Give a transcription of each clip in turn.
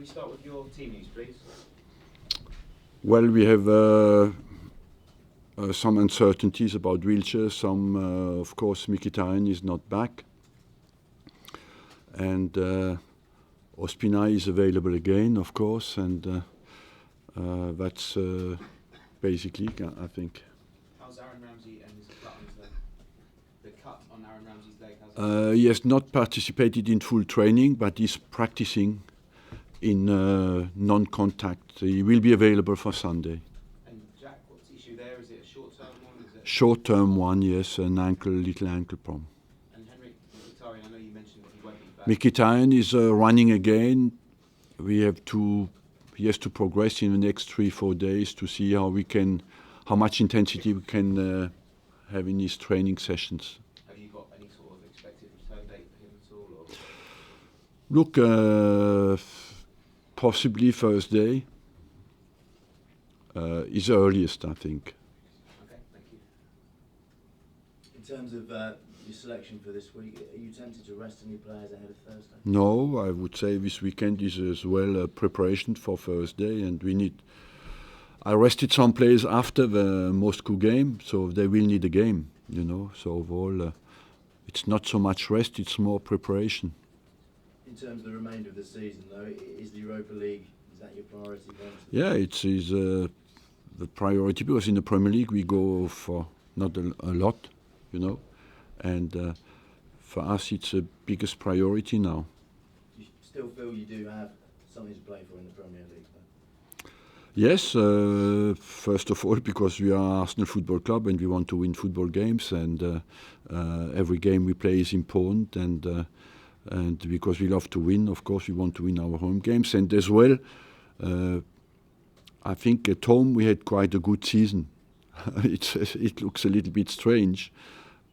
we start with your team news, please? Well, we have some uncertainties about Wilshere. Some, of course, Mkhitaryan is not back. And Ospina is available again, of course. And that's basically, I think. How's Aaron Ramsey and his cut on his leg? The cut on Aaron Ramsey's leg? He has not participated in full training, but he's practicing in non-contact. He will be available for Sunday. And Jack, what's the issue there? Is it a short-term one? Short-term one, yes, little ankle problem. And Henrik Mkhitaryan, I know you mentioned that he won't be back. Mkhitaryan is running again. He has to progress in the next 3-4 days to see how much intensity we can have in his training sessions. Have you got any sort of expected return date for him at all? Look, possibly Thursday is the earliest, I think. Okay, thank you. In terms of your selection for this week, are you tempted to rest any players ahead of Thursday? No, I would say this weekend is as well a preparation for Thursday, and I rested some players after the Moscow game, so they will need a game, So overall, it's not so much rest, it's more preparation. In terms of the remainder of the season, though, is the Europa League, is that your priority? Yeah, it is the priority, because in the Premier League we go for not a lot, and for us it's the biggest priority now. Do you still feel you do have something to play for in the Premier League, though? Yes, first of all because we are Arsenal Football Club and we want to win football games, and every game we play is important, and because we love to win, of course, we want to win our home games. And as well, I think at home we had quite a good season. It looks a little bit strange,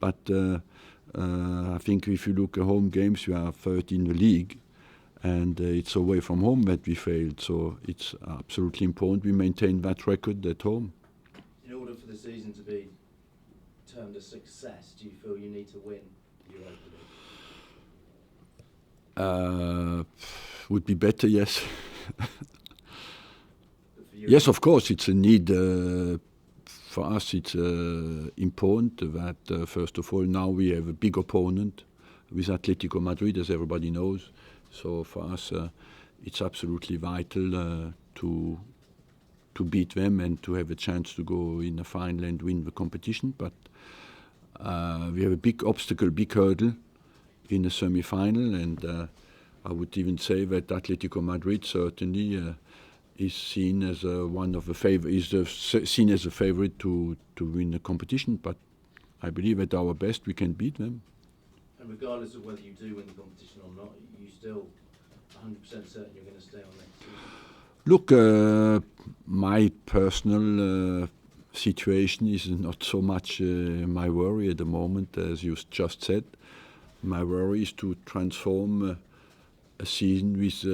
but I think if you look at home games, we are third in the league, and it's away from home that we failed. So it's absolutely important we maintain that record at home. In order for the season to be termed a success, do you feel you need to win the Europa League? Would be better, yes. Yes, of course, it's a need. For us, it's important that, first of all, now we have a big opponent with Atletico Madrid, as everybody knows. So for us, it's absolutely vital to beat them and to have a chance to go in the final and win the competition. But we have a big obstacle, big hurdle in the semi-final, and I would even say that Atletico Madrid certainly is seen as one of the seen as a favorite to win the competition. But I believe at our best we can beat them. And regardless of whether you do win the competition or not, are you still 100% certain you're going to stay on next season? Look, my personal situation is not so much my worry at the moment, as you just said. My worry is to transform a season with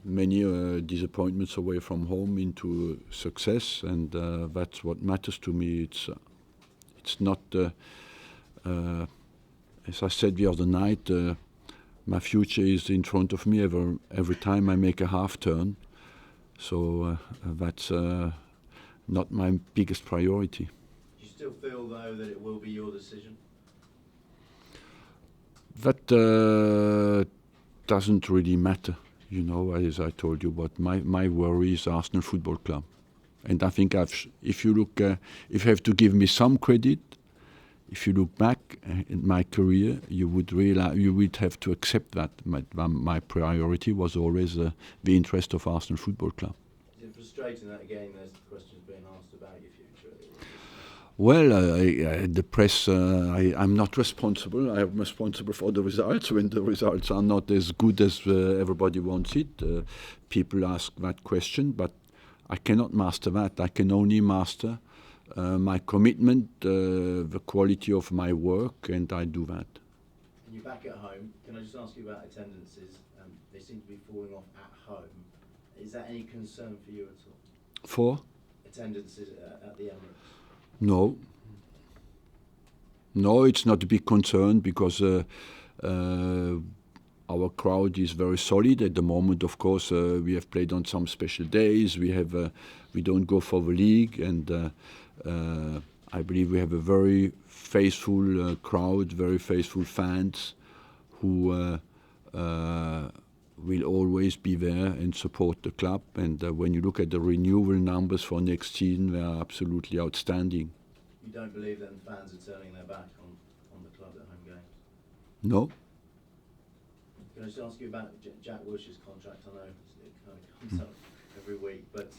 many disappointments away from home into success, and that's what matters to me. It's not, as I said the other night, my future is in front of me every time I make a half turn. So that's not my biggest priority. Do you still feel, though, that it will be your decision? That doesn't really matter, as I told you. But my worry is Arsenal Football Club, and I think if you have to give me some credit, if you look back in my career, you would have to accept that my priority was always the interest of Arsenal Football Club. Is it frustrating that again there's questions being asked about your future? Well, the press, I'm not responsible. I'm responsible for the results. When the results are not as good as everybody wants it, people ask that question, but I cannot master that. I can only master my commitment, the quality of my work, and I do that. And you're back at home. Can I just ask you about attendances? They seem to be falling off at home. Is that any concern for you at all? For? Attendances at the Emirates? No. No, it's not a big concern because our crowd is very solid at the moment. Of course, we have played on some special days. We don't go for the league, and I believe we have a very faithful crowd, very faithful fans who will always be there and support the club. And when you look at the renewal numbers for next season, they are absolutely outstanding. You don't believe then fans are turning their back on the club at home games? No. Can I just ask you about Jack Wilshere's contract? I know it kind of comes up every week, but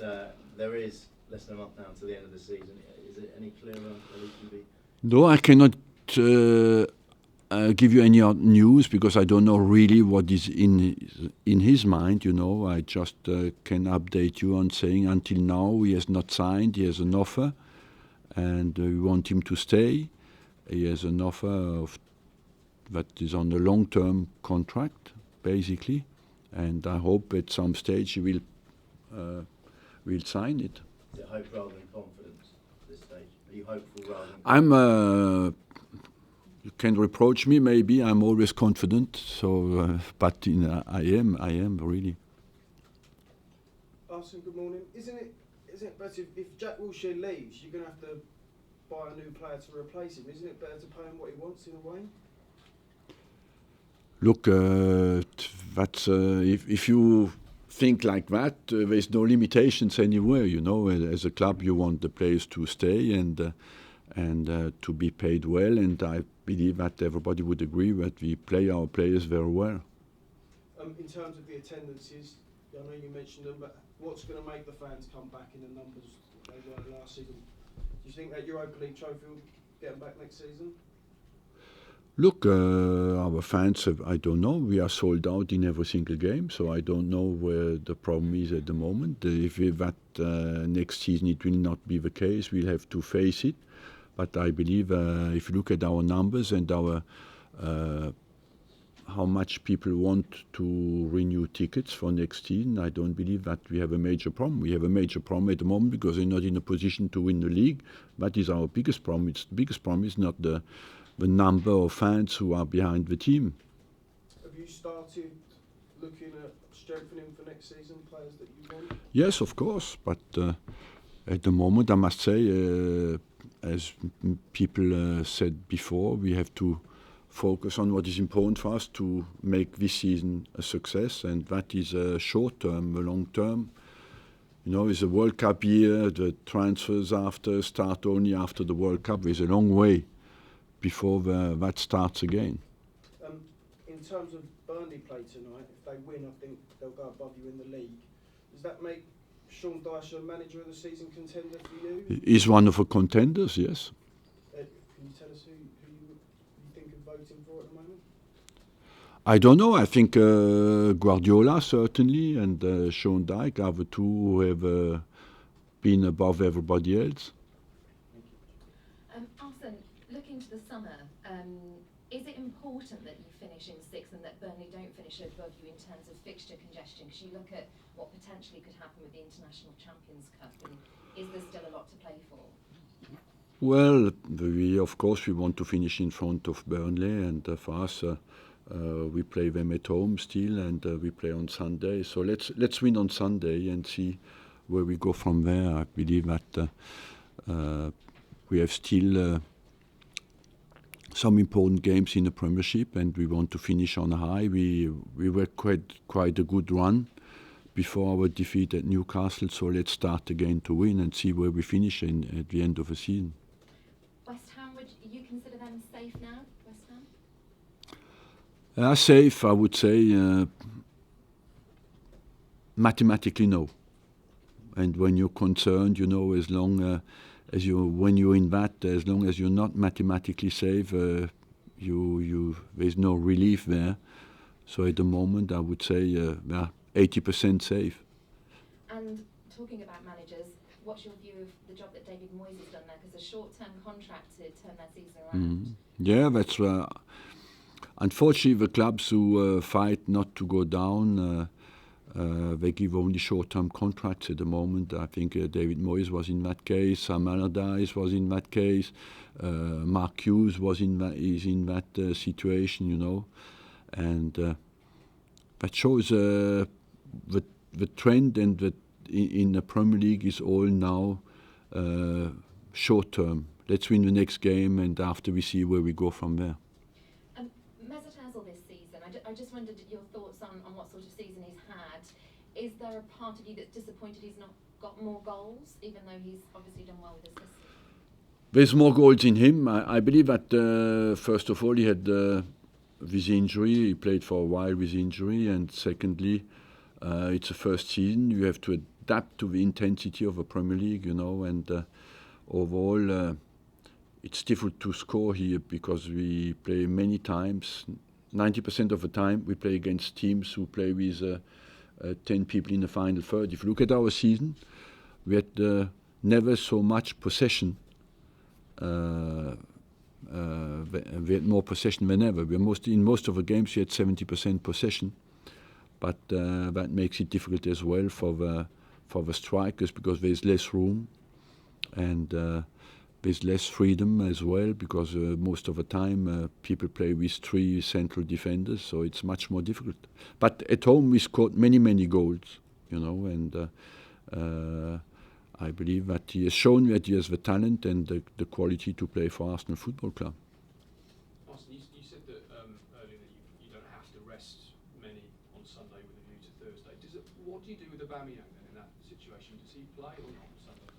there is less than a month now to the end of the season. Is it any clearer on HaytersTV? No, I cannot give you any news because I don't know really what is in his mind. You know, I just can update you on saying until now he has not signed. He has an offer, and we want him to stay. He has an offer that is on a long-term contract, basically, and I hope at some stage he will sign it. Is it hope rather than confidence at this stage? Are you hopeful rather than you can reproach me, maybe. I'm always confident, so but I am really. Arsene, good morning. Isn't it better if Jack Wilshere leaves, you're going to have to buy a new player to replace him? Isn't it better to pay him what he wants in a way? Look, that's if you think like that, there's no limitations anywhere. You know, as a club, you want the players to stay and to be paid well, and I believe that everybody would agree that we play our players very well. In terms of the attendances, I know you mentioned them, but what's going to make the fans come back in the numbers they were last season? Do you think that Europa League trophy will get them back next season? Look, our fans, I don't know. We are sold out in every single game, so I don't know where the problem is at the moment. If that next season it will not be the case, we'll have to face it. But I believe if you look at our numbers and our how much people want to renew tickets for next season, I don't believe that we have a major problem. We have a major problem at the moment because we're not in a position to win the league. That is our biggest problem. The biggest problem is not the number of fans who are behind the team. Have you started looking at strengthening for next season, players that you want? Yes, of course, but at the moment I must say, as people said before, we have to focus on what is important for us to make this season a success, and that is short term. Long term, you know, it's a World Cup year. The transfers start only after the World Cup. There's a long way before that starts again. In terms of Burnley play tonight, if they win, I think they'll go above you in the league. Does that make Sean Dyche a manager of the season contender for you? He's one of the contenders, yes. Can you tell us who you think of voting for at the moment? I don't know. I think Guardiola certainly and Sean Dyche are the two who have been above everybody else. Arsene, looking to the summer, is it important that you finish in sixth and that Burnley don't finish above you in terms of fixture congestion? Because you look at what potentially could happen with the International Champions Cup, and is there still a lot to play for? Well, of course we want to finish in front of Burnley, and for us we play them at home still, and we play on Sunday. So let's win on Sunday and see where we go from there. I believe that we have still some important games in the Premiership, and we want to finish on a high. We were quite a good run before our defeat at Newcastle, so let's start again to win and see where we finish at the end of the season. West Ham, would you consider them safe now, West Ham? Safe, I would say, mathematically no. And when you're concerned, you know, as long when you're in that, as long as you're not mathematically safe, there's no relief there. So at the moment, I would say 80% safe. And talking about managers, what's your view of the job that David Moyes has done there? Because a short-term contract to turn their season around. Yeah, that's unfortunately the clubs who fight not to go down. They give only short-term contracts at the moment. I think David Moyes was in that case. Sam Allardyce was in that case. Mark Hughes is in that situation, you know. And that shows the trend, and that in the Premier League is all now short term. Let's win the next game, and after we see where we go from there. Mesut Ozil this season, I just wondered your thoughts on what sort of season he's had. Is there a part of you that's disappointed he's not got more goals, even though he's obviously done well with his system? There's more goals in him. I believe that first of all he had this injury. He played for a while with injury, and secondly, it's the first season. You have to adapt to the intensity of a Premier League, you know, and overall it's difficult to score here because we play many times. 90% of the time we play against teams who play with 10 people in the final third. If you look at our season, we had never so much possession. We had more possession than ever. In most of the games we had 70% possession, but that makes it difficult as well for the strikers because there's less room, and there's less freedom as well because most of the time people play with 3 central defenders, so it's much more difficult. But at home we scored many goals, you know, and I believe that he has shown that he has the talent and the quality to play for Arsenal Football Club. Arsene, you said that earlier that you don't have to rest many on Sunday with a view to Thursday. What do you do with Aubameyang then in that situation? Does he play or not on Sunday?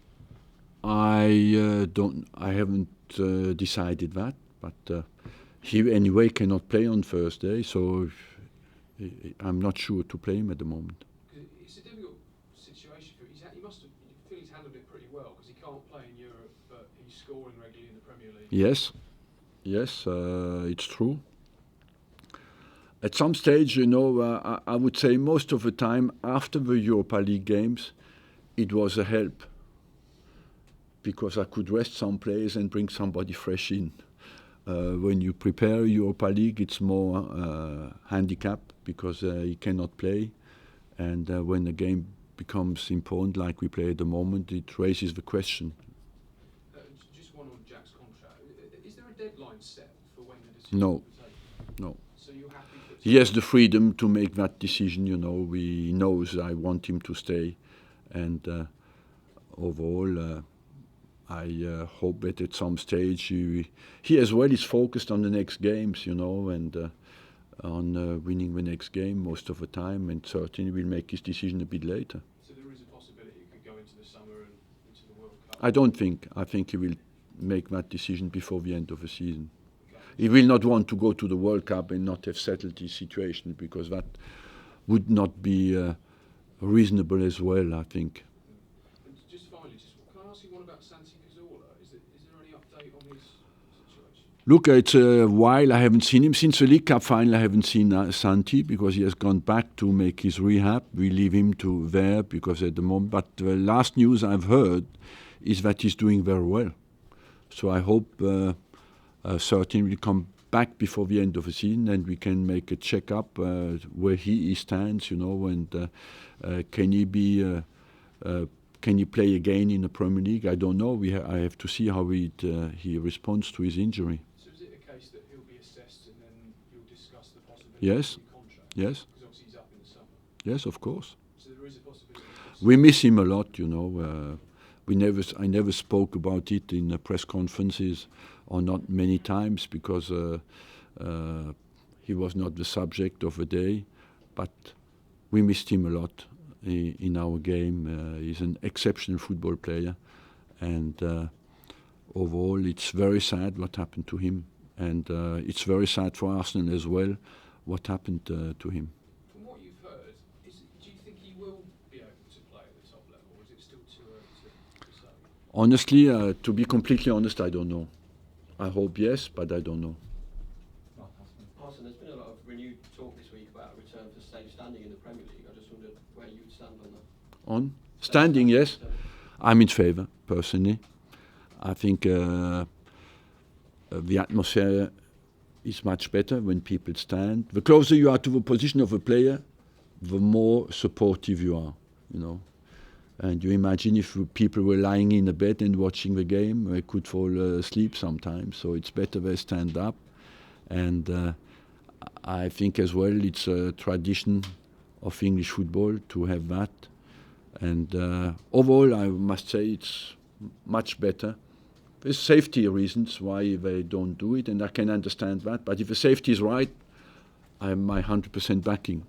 I haven't decided that, but he anyway cannot play on Thursday, so I'm not sure to play him at the moment. It's a difficult situation for him. He must have feel he's handled it pretty well because he can't play in Europe, but he's scoring regularly in the Premier League. Yes, it's true. At some stage, you know, I would say most of the time after the Europa League games, it was a help because I could rest some players and bring somebody fresh in. When you prepare Europa League, it's more handicap because he cannot play, and when the game becomes important like we play at the moment, it raises the question. Just one on Jack's contract. Is there a deadline set for when the decision No. will be taken? No. So you're happy that He has the freedom to make that decision, you know. He knows I want him to stay, and overall I hope that at some stage he as well is focused on the next games, you know, and on winning the next game most of the time, and certainly will make his decision a bit later. So there is a possibility it could go into the summer and into the World Cup? I don't think. I think he will make that decision before the end of the season. He will not want to go to the World Cup and not have settled his situation, because that would not be reasonable as well, I think. And just finally, can I ask you one about Santi Cazorla? Is there any update on his situation? Look, it's a while I haven't seen him. Since the League Cup final I haven't seen Santi because he has gone back to make his rehab. We leave him to there because at the moment, but the last news I've heard is that he's doing very well. So I hope certainly will come back before the end of the season and we can make a check-up where he stands, you know, and can he play again in the Premier League? I don't know. I have to see how he responds to his injury. So is it a case that he'll be assessed and then you'll discuss the possibility Yes. of the contract? Yes. Because obviously he's up in the summer. Yes, of course. So there is a possibility. We miss him a lot, you know. I never spoke about it in press conferences or not many times because he was not the subject of the day. But we missed him a lot in our game. He's an exceptional football player, and overall it's very sad what happened to him, and it's very sad for Arsenal as well what happened to him. From what you've heard, do you think he will be able to play at the top level, or is it still too early to say? Honestly, to be completely honest, I don't know. I hope yes, but I don't know. Arsene, there's been a lot of renewed talk this week about a return to safe standing in the Premier League. I just wondered where you would stand on that. On standing, yes, I'm in favour personally. I think the atmosphere is much better when people stand. The closer you are to the position of a player, the more supportive you are, you know. And you imagine if people were lying in a bed and watching the game, they could fall asleep sometimes. So it's better they stand up. And I think as well it's a tradition of English football to have that. And overall, I must say it's much better. There's safety reasons why they don't do it, and I can understand that. But if the safety is right, I'm my 100% backing.